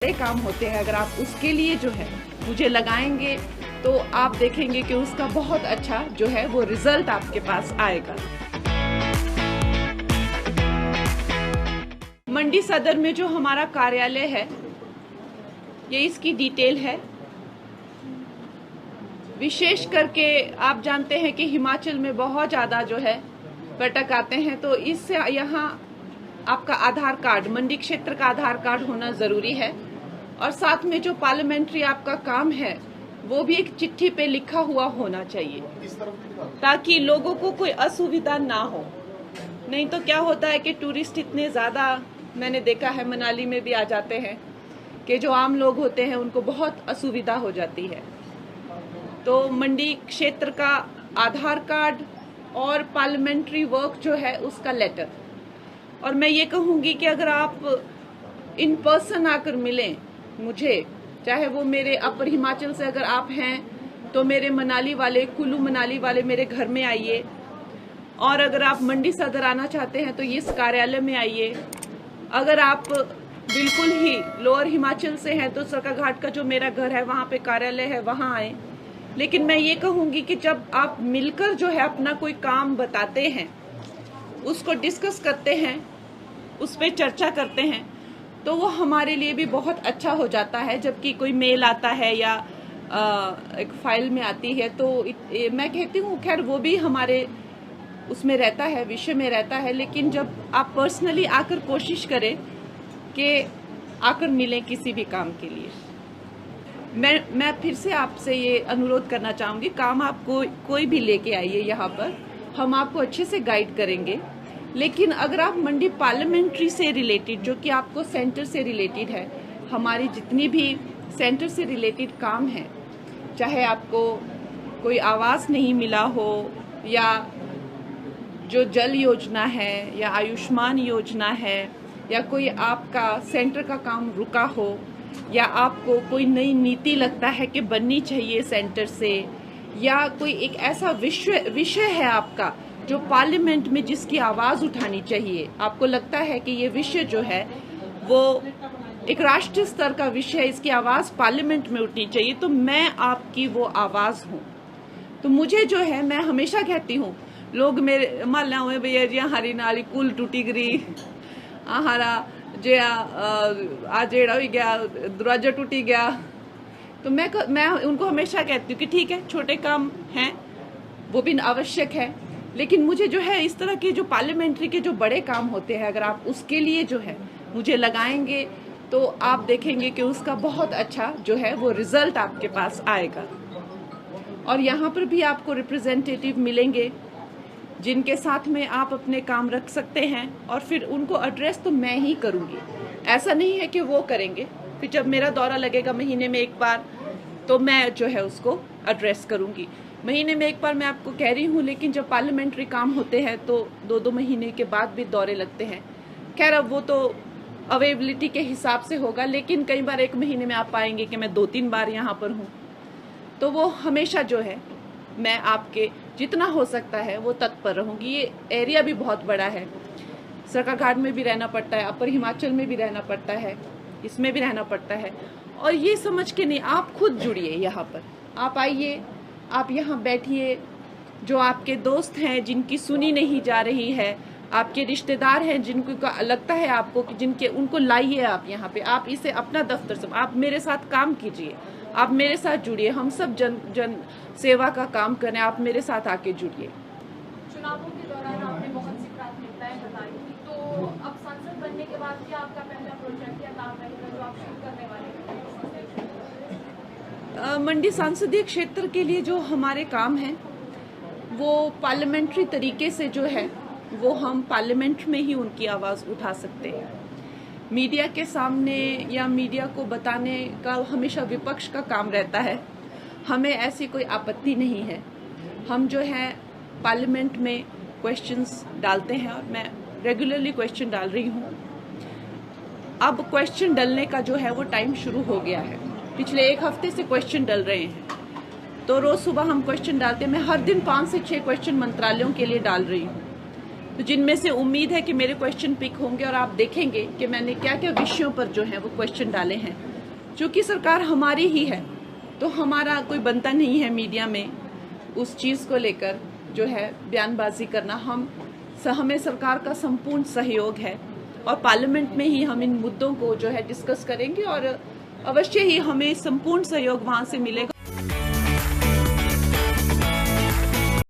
बड़े काम होते हैं, अगर आप उसके लिए जो है मुझे लगाएंगे तो आप देखेंगे कि उसका बहुत अच्छा जो है वो रिजल्ट आपके पास आएगा। मंडी सदर में जो हमारा कार्यालय है, ये इसकी डिटेल है। विशेष करके आप जानते हैं कि हिमाचल में बहुत ज़्यादा जो है पर्यटक आते हैं, तो इससे यहाँ आपका आधार कार्ड, मंडी क्षेत्र का आधार कार्ड होना ज़रूरी है। और साथ में जो पार्लियामेंट्री आपका काम है वो भी एक चिट्ठी पे लिखा हुआ होना चाहिए, ताकि लोगों को कोई असुविधा ना हो। नहीं तो क्या होता है कि टूरिस्ट इतने ज़्यादा, मैंने देखा है मनाली में भी आ जाते हैं, कि जो आम लोग होते हैं उनको बहुत असुविधा हो जाती है। तो मंडी क्षेत्र का आधार कार्ड और पार्लियामेंट्री वर्क जो है उसका लेटर। और मैं ये कहूँगी कि अगर आप इन पर्सन आकर मिलें मुझे, चाहे वो मेरे अपर हिमाचल से अगर आप हैं तो मेरे मनाली वाले, कुल्लू मनाली वाले मेरे घर में आइए, और अगर आप मंडी सदर आना चाहते हैं तो इस कार्यालय में आइए। अगर आप बिल्कुल ही लोअर हिमाचल से हैं तो सरकाघाट का जो मेरा घर है वहाँ पे कार्यालय है, वहाँ आए। लेकिन मैं ये कहूँगी कि जब आप मिलकर जो है अपना कोई काम बताते हैं, उसको डिस्कस करते हैं, उस पर चर्चा करते हैं, तो वो हमारे लिए भी बहुत अच्छा हो जाता है। जबकि कोई मेल आता है या एक फाइल में आती है तो मैं कहती हूँ खैर वो भी हमारे उसमें रहता है, विषय में रहता है। लेकिन जब आप पर्सनली आकर कोशिश करें कि आकर मिलें किसी भी काम के लिए, मैं फिर से आपसे ये अनुरोध करना चाहूँगी, काम आप कोई भी लेके आइए यहाँ पर, हम आपको अच्छे से गाइड करेंगे। लेकिन अगर आप मंडी पार्लियामेंट्री से रिलेटेड, जो कि आपको सेंटर से रिलेटेड है, हमारी जितनी भी सेंटर से रिलेटेड काम है, चाहे आपको कोई आवास नहीं मिला हो, या जो जल योजना है, या आयुष्मान योजना है, या कोई आपका सेंटर का काम रुका हो, या आपको कोई नई नीति लगता है कि बननी चाहिए सेंटर से, या कोई एक ऐसा विषय है आपका जो पार्लियामेंट में जिसकी आवाज़ उठानी चाहिए, आपको लगता है कि ये विषय जो है वो एक राष्ट्रीय स्तर का विषय है, इसकी आवाज़ पार्लियामेंट में उठनी चाहिए, तो मैं आपकी वो आवाज़ हूँ। तो मुझे जो है, मैं हमेशा कहती हूँ, लोग मेरे मान लो भैया जी हरी नाली कुल टूटी गई, हरा जे आ जेड़ा हो गया, दरवाजा टूटी गया, तो मैं उनको हमेशा कहती हूँ कि ठीक है, छोटे काम हैं वो भी आवश्यक है, लेकिन मुझे जो है इस तरह के जो पार्लियामेंट्री के जो बड़े काम होते हैं, अगर आप उसके लिए जो है मुझे लगाएंगे तो आप देखेंगे कि उसका बहुत अच्छा जो है वो रिजल्ट आपके पास आएगा। और यहाँ पर भी आपको रिप्रेजेंटेटिव मिलेंगे जिनके साथ में आप अपने काम रख सकते हैं, और फिर उनको एड्रेस तो मैं ही करूँगी, ऐसा नहीं है कि वो करेंगे। फिर जब मेरा दौरा लगेगा महीने में एक बार, तो मैं जो है उसको एड्रेस करूँगी। महीने में एक बार मैं आपको कह रही हूँ, लेकिन जब पार्लियामेंट्री काम होते हैं तो 2-2 महीने के बाद भी दौरे लगते हैं। खैर अब वो तो अवेलेबिलिटी के हिसाब से होगा, लेकिन कई बार एक महीने में आप पाएंगे कि मैं 2-3 बार यहाँ पर हूँ। तो वो हमेशा जो है मैं आपके जितना हो सकता है वो तत्पर रहूँगी। ये एरिया भी बहुत बड़ा है, सरकाघाट में भी रहना पड़ता है, अपर हिमाचल में भी रहना पड़ता है, इसमें भी रहना पड़ता है। और ये समझ के नहीं, आप खुद जुड़िए यहाँ पर, आप आइए, आप यहाँ बैठिए। जो आपके दोस्त हैं जिनकी सुनी नहीं जा रही है, आपके रिश्तेदार हैं जिनको लगता है आपको कि जिनके, उनको लाइए आप यहाँ पे, आप इसे अपना दफ्तर से, आप मेरे साथ काम कीजिए, आप मेरे साथ जुड़िए, हम सब जन सेवा का काम करें, आप मेरे साथ आके जुड़िए। चुनावों के दौरान आपने बहुत सी प्राथमिकताएं बताई, तो अब सांसद बनने के बाद क्या आपका पहला प्रोजेक्ट या काम रहेगा जो आप शुरू करने वाले हैं? मंडी संसदीय क्षेत्र के लिए जो हमारे काम हैं वो पार्लियामेंट्री तरीके से जो है वो हम पार्लियामेंट में ही उनकी आवाज़ उठा सकते हैं। मीडिया के सामने या मीडिया को बताने का हमेशा विपक्ष का काम रहता है, हमें ऐसी कोई आपत्ति नहीं है। हम जो है पार्लियामेंट में क्वेश्चंस डालते हैं, और मैं रेगुलरली क्वेश्चन डाल रही हूँ। अब क्वेश्चन डालने का जो है वो टाइम शुरू हो गया है, पिछले 1 हफ्ते से क्वेश्चन डल रहे हैं। तो रोज़ सुबह हम क्वेश्चन डालते हैं, मैं हर दिन 5 से 6 क्वेश्चन मंत्रालयों के लिए डाल रही हूँ। तो जिनमें से उम्मीद है कि मेरे क्वेश्चन पिक होंगे और आप देखेंगे कि मैंने क्या क्या विषयों पर जो है वो क्वेश्चन डाले हैं। चूँकि सरकार हमारी ही है तो हमारा कोई बनता नहीं है मीडिया में उस चीज़ को लेकर जो है बयानबाजी करना। हमें सरकार का संपूर्ण सहयोग है और पार्लियामेंट में ही हम इन मुद्दों को जो है डिस्कस करेंगे और अवश्य ही हमें संपूर्ण सहयोग वहाँ से मिलेगा।